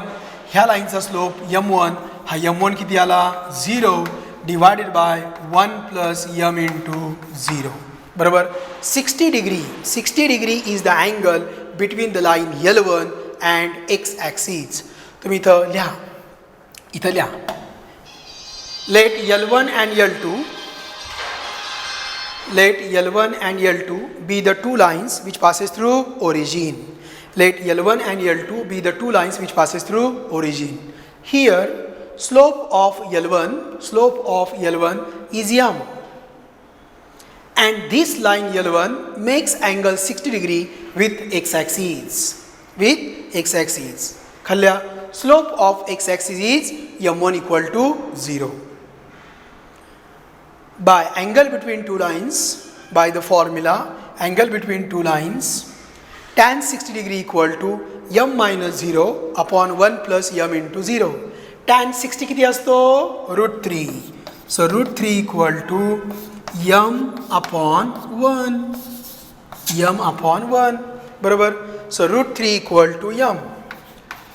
ह्या लाईनचा स्लोप m1. हा m1 किती आला? 0 divided by 1 plus m into 0, बरोबर. 60 degree is the angle between the line L1 and x axis. तुम्ही इथं लिहा. Let L1 and L2 be the two lines which passes through origin. Let L1 and L2 be the two lines which passes through origin. Here, slope of L1 is m. And this line L1 makes angle 60 degree with x-axis. Khalya, slope of x-axis is m1 equal to 0. by angle between two lines, by the formula angle between two lines, tan 60 degree equal to m minus 0 upon 1 plus m into 0. tan 60 किती असतो? √3. So √3 equal to m upon 1. m upon 1. बरोबर. So √3 equal to m.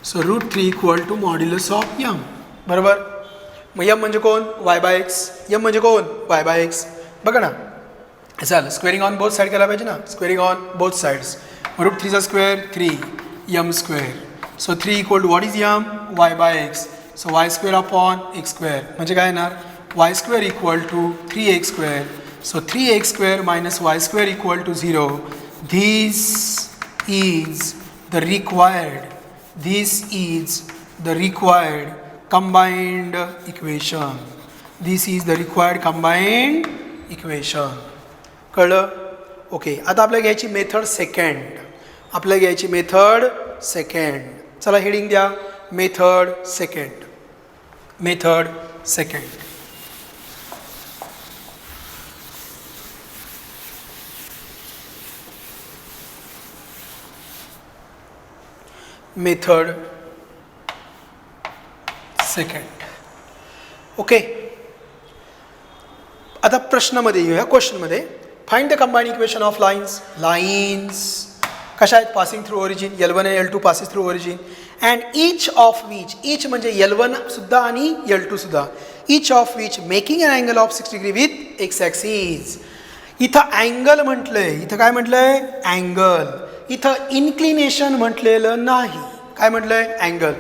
So √3 equal to modulus of m. बरोबर. मग m म्हणजे कोण? y by x. m म्हणजे कोण? y by x. बघा ना, चालेल. स्क्वेअरिंग ऑन बोथ साईड केला पाहिजे ना. Squaring on both sides. √3चा square 3 m square. So 3 equal to what is m? y by x. So y square upon x square म्हणजे काय येणार? y square equal to 3x square. So 3x square minus y square equal to 0. This is the required combined equation. This is the required combined equation. कळलं? Okay. आता आपल्याला घ्यायची method second. चला heading द्या. Method second. Method second. Okay. आता प्रश्नामध्ये येऊया. क्वेश्चनमध्ये find the combined equation of lines कशा आहेत? Passing through origin. L1 आणि L2 passes through origin and each of which, each म्हणजे L1 सुद्धा आणि L2 सुद्धा, each of which making an angle of 60 degree with x axis. इथं angle म्हटलंय. इथं काय म्हटलंय? अँगल. इथं इन्क्लिनेशन म्हटलेलं नाही. काय म्हटलंय? अँगल.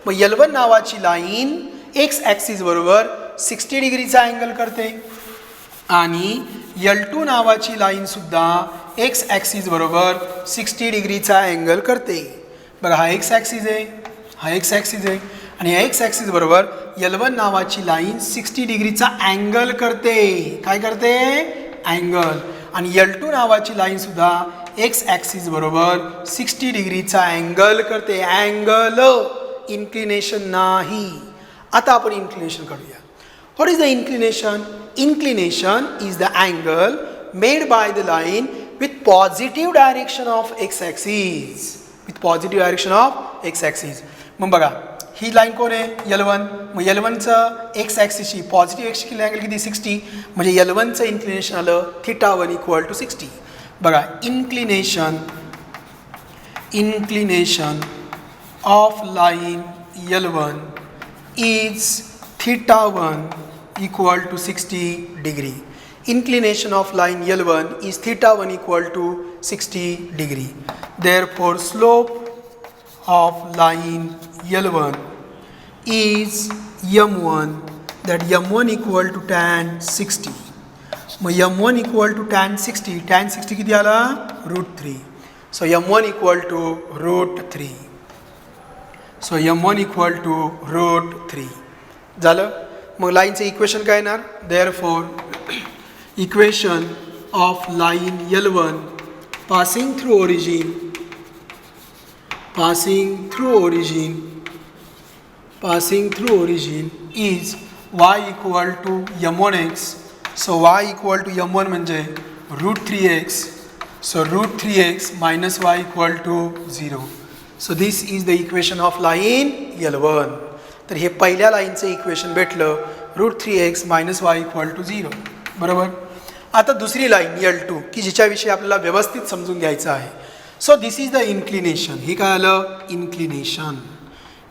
मग L1 नावाची लाईन एक्स ॲक्सिस बरोबर 60 डिग्रीचा अँगल करते आणि L2 नावाची लाईन सुद्धा एक्स ॲक्सिस बरोबर 60 डिग्रीचा अँगल करते. बघा, हा एक्स ॲक्सिस आहे, आणि या एक्स ॲक्सिस बरोबर L1 नावाची लाईन 60 डिग्रीचा अँगल करते. काय करते? अँगल. आणि L2 नावाची लाईन सुद्धा एक्स ॲक्सिस बरोबर 60 डिग्रीचा अँगल करते. अँगल, इन्क्लिनेशन नाही. आता आपण इन्क्लिनेशन काढूया. What is the inclination? Inclination is the angle made by the line with positive direction of x axis. मग बघा, ही लाईन कोण आहे? L1. मग L1चं एक्स ॲक्सिसची पॉझिटिव्ह एक्स केली अँगल किती? 60. म्हणजे L1चं इन्क्लिनेशन आलं θ1 इक्वल टू 60. बघा, inclination of line L1 is θ1 equal to 60 degree. Inclination of line L1 is θ1 equal to 60 degree. Therefore, slope of line L1 is m1, that m1 equal to tan 60. मग m1 equal to tan 60. tan 60 किती आला? √3. So m1 equal to √3. So m1 equal to √3 झालं. मग लाईनचं equation काय येणार? Therefore equation of line L1 passing through origin is y equal to m1x. So y equal to m1 म्हणजे √3x. So √3x minus y equal to 0. So this is the equation of line L1. तर हे पहिल्या लाईनचं equation भेटलं, √3x minus y equal to 0. बरोबर. आता दुसरी line L2 की जिच्याविषयी आपल्याला व्यवस्थित समजून घ्यायचं आहे. So this is the inclination. हे काय आलं? Inclination.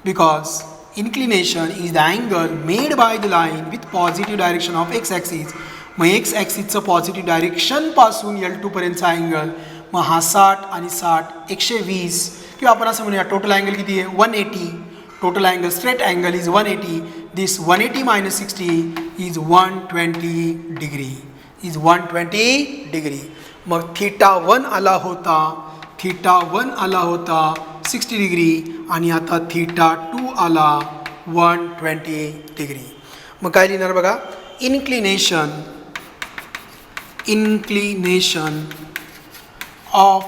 Because inclination is the angle made by the line with positive direction of x axis. मग एक्स ॲक्सिसचं पॉझिटिव्ह डायरेक्शनपासून L2 पर्यंतचा अँगल. मग हा 60 आणि 60 120, किंवा आपण असं म्हणूया टोटल अँगल किती आहे? 180. Total angle, straight angle is 180. This 180 minus 60 is 120 degree. मग θ1 आला होता 60 डिग्री आणि आता θ2 आला 120 डिग्री. मग काय लिहिणार बघा? Inclination of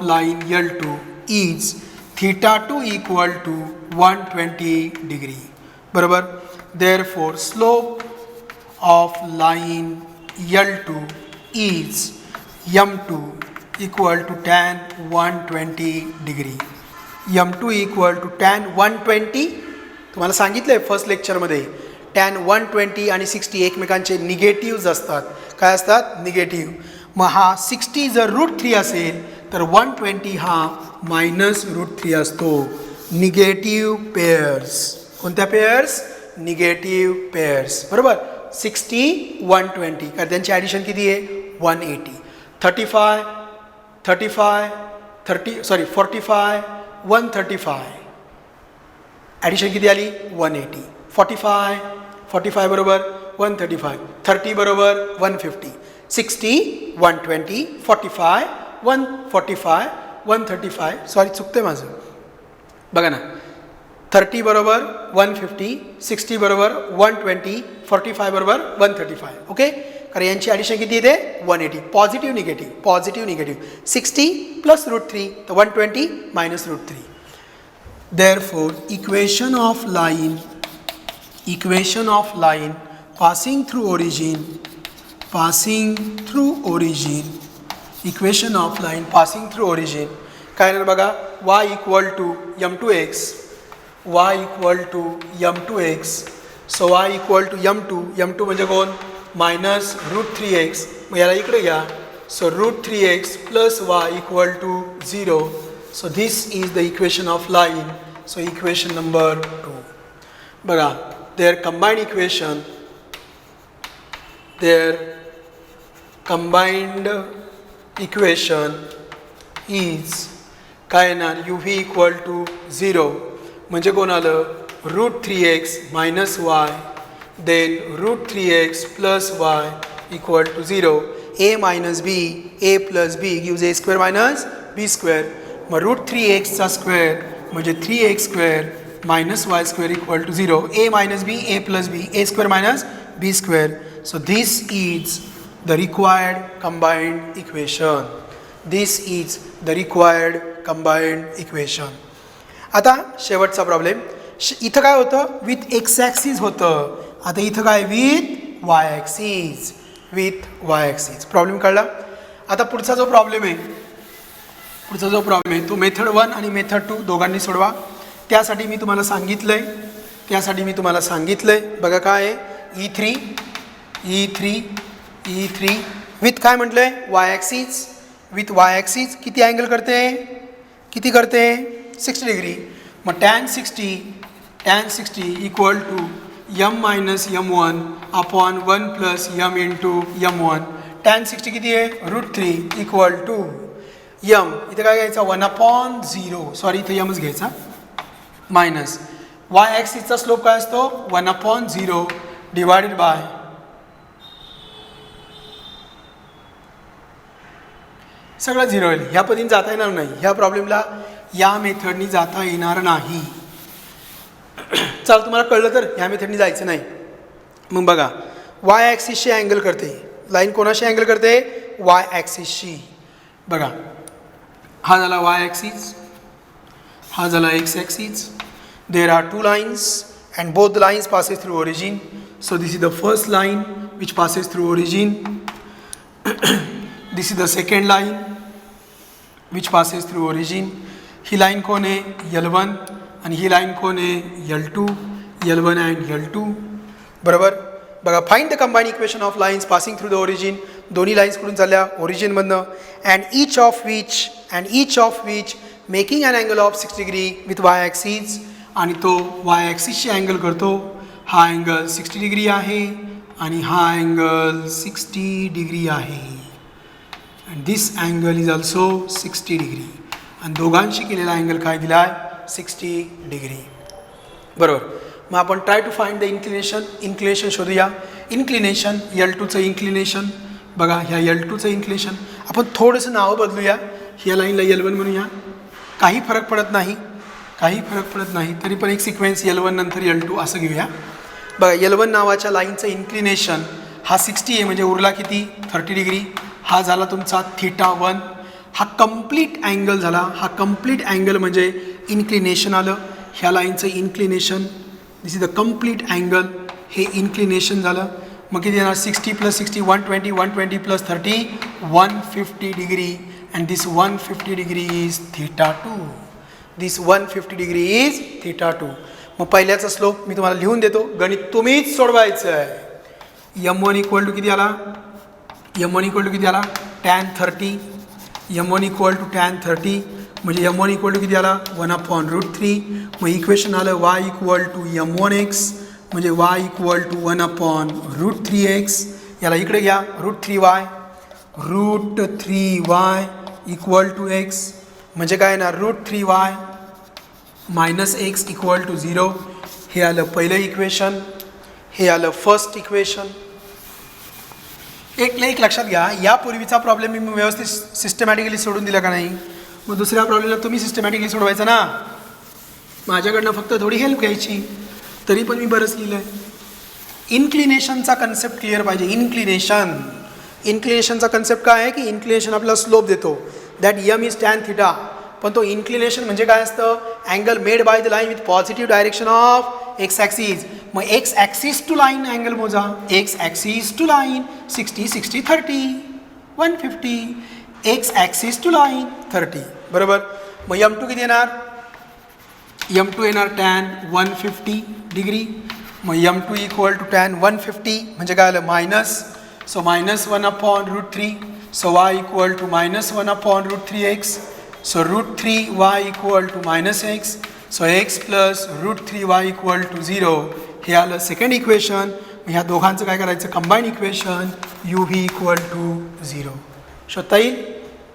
line L2 is θ2 equal to 120 degree. बरोबर. Therefore slope of line L2 is M2 equal to tan 120 degree. M2 equal to tan 120. तुम्हाला सांगितलं आहे फर्स्ट लेक्चरमध्ये tan 120 आणि 60 एकमेकांचे निगेटिव्हज असतात. काय असतात? निगेटिव्ह. मग हा 60 जर √3 असेल तर 120 हा -√3 असतो. Negative pairs. कोणत्या पेअर्स? Negative pairs. बरोबर. 60 120 कारण त्यांची ॲडिशन किती आहे? 180. 45 45 135 ॲडिशन किती आली? 180. 45 बरोबर 135. 30 बरोबर 150. 60 120 45 145 135 सॉरी चुकते माझं. बघा ना 30 बरोबर 150 60 बरोबर 120 45 बरोबर 135. ओके. कारण यांची ॲडिशन किती येते? 180. पॉझिटिव्ह निगेटिव्ह 60 प्लस √3 तर 120 minus √3. Therefore, equation of line passing through origin, equation of line passing through origin काय ना बघा. y equal to m2x, so y equal to m2 म्हणजे कोण? Minus √3x. मग याला इकडे घ्या. So √3x plus y equal to 0. So this is the equation of line. So equation number 2. बघा their combined equation is काय येणार? uv equal to 0 म्हणजे कोण आलं? √3x minus y then √3x plus y equal to 0. a minus b, a plus b gives a square minus b square. मग √3x चा square म्हणजे 3x² minus y square equal to 0. a minus b, a plus b, a square minus b square. So this is the required combined equation. आता शेवटचा problem. इथं काय होतं? With x axis होतं. आता इथं काय? With y axis. प्रॉब्लेम कळला? आता पुढचा जो प्रॉब्लेम आहे तो मेथड 1 आणि मेथड 2 दोघांनी सोडवा. त्यासाठी मी तुम्हाला सांगितलंय बघा काय आहे? E3 विथ काय म्हटलंय? Y axis. With y axis किती अँगल करते? 60 डिग्री. मग tan 60 equal to m minus m1 upon 1 plus m into m1. tan 60 किती आहे? √3 इक्वल टू m. इथे काय घ्यायचा? 1/0. सॉरी इथे mच घ्यायचा. मायनस वाय ॲक्सिसचा स्लोप काय असतो? 1/0 डिवायडेड बाय सगळं 0 होईल. ह्या पद्धतीने जाता येणार नाही. ह्या प्रॉब्लेमला या मेथडनी जाता येणार नाही. चल तुम्हाला कळलं तर ह्या मेथडनी जायचं नाही. मग बघा वाय ॲक्सिसशी अँगल करते. लाईन कोणाशी अँगल करते? वाय ॲक्सिसशी. बघा हा झाला वाय ॲक्सिस, हा झाला x axis. There are 2 lines and both the lines passes through origin. So this is the first line which passes through origin. This is the second line which passes through origin. He line कोण आहे? L1 आणि ही line कोण आहे? L2. L1 and L2. बरोबर. बघा find the combined equation of lines passing through the origin. दोन्ही lines कुठून चालल्या? ओरिजिनमधनं. And each of which making an angle of 60 degree with y axis. आणि तो वाय ॲक्सिसशी अँगल करतो. हा अँगल 60 डिग्री आहे आणि हा अँगल 60 डिग्री आहे. And this angle is also 60 degree. आणि दोघांशी केलेला अँगल काय दिला आहे? 60 डिग्री. बरोबर. मग आपण try to find the inclination शोधूया. इन्क्लिनेशन L2चं इन्क्लिनेशन. बघा ह्या L2चं इन्क्लिनेशन आपण थोडंसं नावं बदलूया. ह्या लाईनला L1 म्हणूया. काही फरक पडत नाही तरी पण एक सिक्वेन्स L1 नंतर L2 असं घेऊया. बघा L1 नावाच्या लाईनचं इन्क्लिनेशन हा 60 आहे म्हणजे उरला किती? 30 डिग्री. हा झाला तुमचा θ1. हा कंप्लीट अँगल झाला. हा कंप्लीट अँगल म्हणजे इन्क्लिनेशन आलं. ह्या लाईनचं inclination this is the complete angle. हे इन्क्लिनेशन झालं. मग किती येणार 60 + 60 120 120 + 30 150 degree and this 150 degree is θ2. This 150 degree is θ2. मग पहिल्याचा स्लोप मी तुम्हाला लिहून देतो. गणित तुम्हीच सोडवायचं आहे. m1 इक्वल टू किती आला? m1 इक्वल टू किती आला? tan 30. m1 equal to tan 30 म्हणजे m1 इक्वल टू किती आला? 1/√3. मग इक्वेशन आलं y इक्वल टू m1x म्हणजे y इक्वल टू 1/√3x. याला इकडे घ्या. √3y √3y equal to x म्हणजे काय ना √3y minus x equal to 0. हे आलं पहिलं इक्वेशन. हे आलं फर्स्ट इक्वेशन. एक लक्षात घ्या, यापूर्वीचा प्रॉब्लेम मी व्यवस्थित सिस्टमॅटिकली सोडून दिला का नाही? मग दुसऱ्या प्रॉब्लेमला तुम्ही सिस्टमॅटिकली सोडवायचं ना. माझ्याकडनं फक्त थोडी हेल्प घ्यायची. तरी पण मी बरंच लिहिलं आहे. इन्क्लिनेशनचा कन्सेप्ट क्लिअर पाहिजे. इन्क्लिनेशनचा कन्सेप्ट काय आहे की इन्क्लिनेशन आपल्याला स्लोप देतो. That m is tan theta. पण तो इन्क्लिनेशन म्हणजे काय असतं? Angle made by the line with positive direction of x axis. मग x axis to line angle मोजा. X axis to line 60 60 30 150. X axis to line 30 बरोबर. मग m2 किती येणार? m2 येणार tan 150 डिग्री. मग m2 इक्वल टू tan 150 म्हणजे काय आलं? Minus. So minus 1/√3. So y equal to minus 1/√3x. So √3y equal to minus x. So x plus √3y equal to 0. हे आलं सेकंड इक्वेशन. ह्या दोघांचं काय करायचं? Combine equation uv equal to 0. शोधता येईल?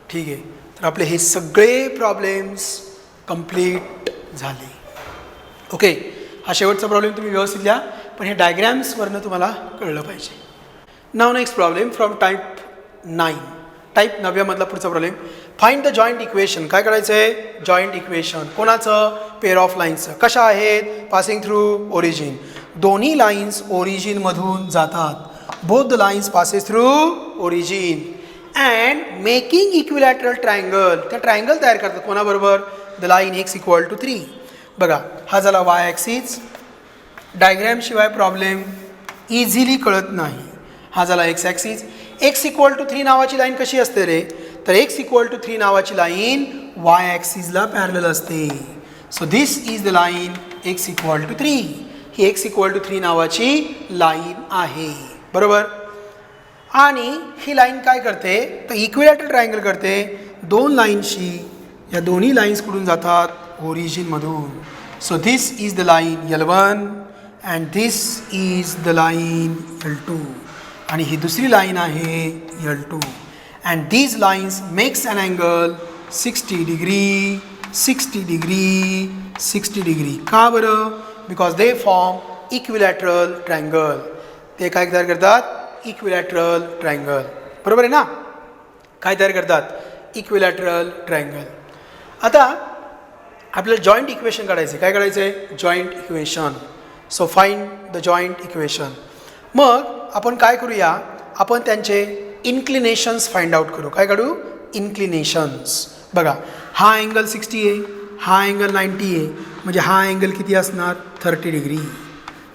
ठीक आहे. तर आपले हे सगळे प्रॉब्लेम्स कंप्लीट झाले. ओके. हा शेवटचा प्रॉब्लेम तुम्ही व्यवस्थित लिहा. पण हे डायग्रॅम्सवरनं तुम्हाला कळलं पाहिजे. Now next problem from type 9. Type 9मधला पुढचा problem. Find the joint equation. काय करायचं आहे? Joint equation. कोणाचं? पेअर ऑफ लाईन्सचं. कशा आहेत? Passing through origin. दोन्ही लाईन्स ओरिजिनमधून जातात. Both the lines passes through origin and making equilateral triangle. त्या ट्रायंगल तयार करतात. कोणाबरोबर? The line x equal to 3. बघा, हा झाला वाय ॲक्सिस. डायग्रॅमशिवाय प्रॉब्लेम इझिली कळत नाही. हा झाला x axis. x equal to 3 नावाची लाईन कशी असते रे? तर x इक्वल टू 3 नावाची लाईन वाय ॲक्सिसला पॅरलल असते. So this is the line x equal to 3. ही x इक्वल टू 3 नावाची लाईन आहे बरोबर. आणि ही लाईन काय करते? तर इक्विलॅटरल ट्रायंगल करते. दोन लाईनशी. या दोन्ही लाईन्स कुठून जातात? ओरिजिनमधून. So this is the line L1 and this is the line L2 आणि ही दुसरी लाईन आहे L2 and these lines makes an angle 60 degree 60 degree 60 degree. का बरं? Because they form equilateral triangle. ते काय तयार करतात? Equilateral triangle. बरोबर आहे ना? काय तयार करतात? Equilateral triangle. आता आपल्याला जॉईंट इक्वेशन काढायचे. काय काढायचं आहे? Joint equation. So find the joint equation. मग आपण काय करूया? आपण त्यांचे इन्क्लिनेशन्स फाइंड आउट करू. काय काढू? इन्क्लिनेशन्स. बघा, हा अँगल 60 आहे, हा अँगल 90 आहे. म्हणजे हा अँगल किती असणार? 30 degree.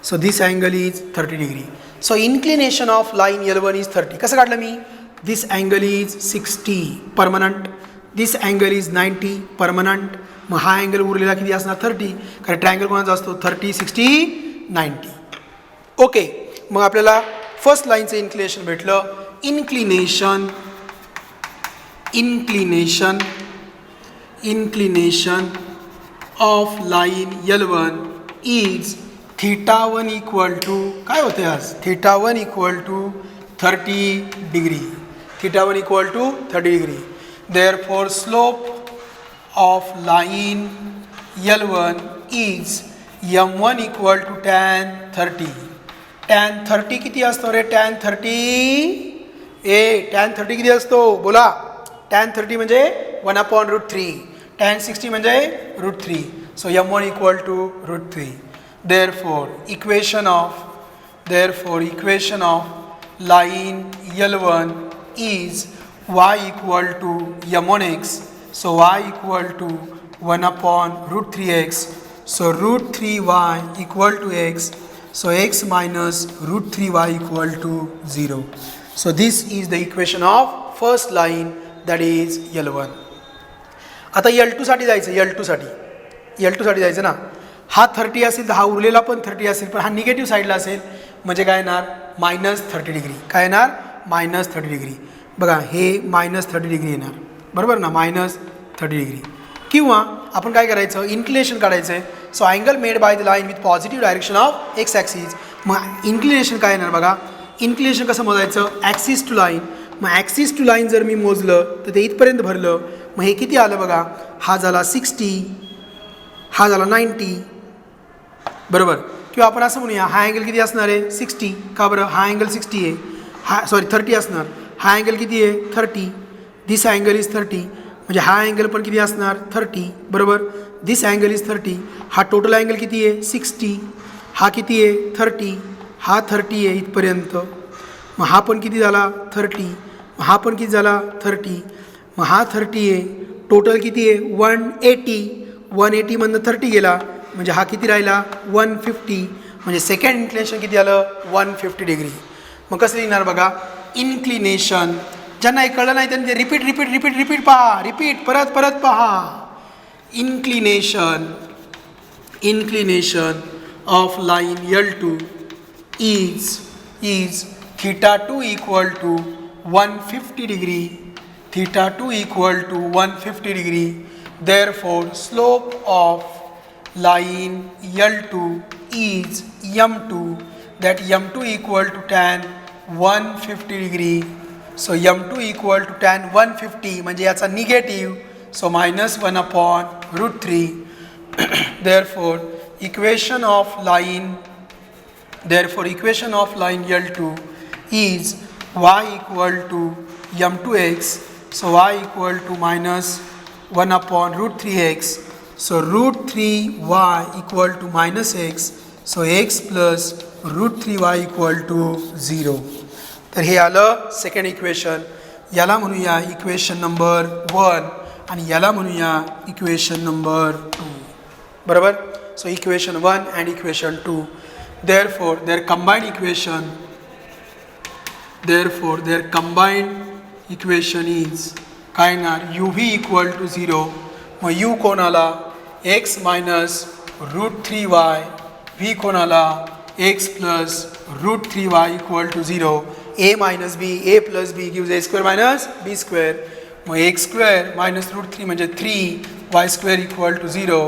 So this angle is 30 degree. So inclination of line L1 is 30. कसं काढलं मी? This angle is 60 permanent. This angle is 90 permanent. मग हा अँगल उरलेला किती असणार? 30. कारण ट्रायंगल कोणाचा असतो? 30 60 90. ओके. मग आपल्याला फर्स्ट लाईनचं इन्क्लिनेशन भेटलं. Inclination of line L1 is θ1 equal to काय होते आज? θ1 equal to 30 degree. θ1 equal to 30 degree. Therefore slope of line L1 is m1 equal to tan 30. tan 30 किती असतो रे? tan 30 किती असतो? बोला. tan 30 म्हणजे 1/√3. tan 60 म्हणजे √3. So m1 equal to √3. Therefore equation of line L1 is y equal to m1x. So y equal to 1/√3x. So √3y equal to x. So x minus √3y equal to 0. So this is the equation of first line that is L1. आता L2साठी जायचं. L2साठी जायचं ना. हा 30 असेल तर हा उरलेला पण 30 असेल, पण हा निगेटिव्ह साईडला असेल म्हणजे काय येणार -30 डिग्री. काय येणार -30 डिग्री. बघा हे -30 डिग्री येणार बरोबर ना, -30 डिग्री. किंवा आपण काय करायचं इन्क्लिनेशन काढायचं आहे. So angle made by the line with positive direction of x axis. मग इन्क्लिनेशन काय येणार बघा. इन्क्लिनेशन कसं मोजायचं ॲक्सिस टू लाईन. मग ॲक्सिस टू लाईन जर मी मोजलं तर ते इथपर्यंत भरलं. मग हे किती आलं बघा. हा झाला 60, हा झाला 90 बरोबर. किंवा आपण असं म्हणूया हा अँगल किती असणार आहे 60. का बरं हा अँगल 60 आहे. हा 30 असणार. हा अँगल किती आहे 30. दिस अँगल इज 30 म्हणजे हा अँगल पण किती असणार 30 बरोबर. दिस अँगल इज 30. हा टोटल अँगल किती आहे 60. हा किती आहे 30. हा 30 आहे इथपर्यंत. मग हा पण किती झाला 30. मग हा पण किती झाला 30. मग हा 30 आहे. टोटल किती आहे 180. 180 मधनं 30 गेला म्हणजे हा किती राहिला 150. म्हणजे सेकंड इन्क्लिनेशन किती आलं 150 डिग्री. मग कसं लिहिणार बघा इन्क्लिनेशन. ज्यांना हे कळलं नाही त्यांनी रिपीट पहा. रिपीट परत पहा. Inclination of line L2 is θ2 equal to 150 degree. θ2 equal to 150 degree. Therefore, slope of line L2 is M2. That M2 equal to tan 150 degree. So M2 equal to tan 150 म्हणजे याचा negative. So -1 upon √3. Therefore, equation of line L2 is y equal to M2x. So y equal to -1 upon √3x. So √3y equal to -x. So x plus √3y equal to 0. तर हे आलं second equation. याला म्हणूया equation number 1 आणि याला म्हणूया equation number 2 बरोबर. So equation 1 and equation 2. Therefore their combined equation is काय येणार uv इक्वल टू 0. मग u कोणाला x मायनस √3y. v कोणाला x plus √3y equal to 0. a minus b. a plus b gives a² minus b². मग x² minus √3 म्हणजे 3y² equal to 0.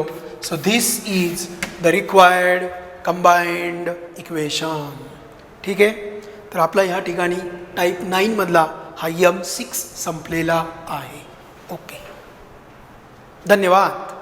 So this is the required combined equation. ठीक आहे. तर आपला ह्या ठिकाणी type 9 मधला हा M6 संपलेला आहे. ओके धन्यवाद.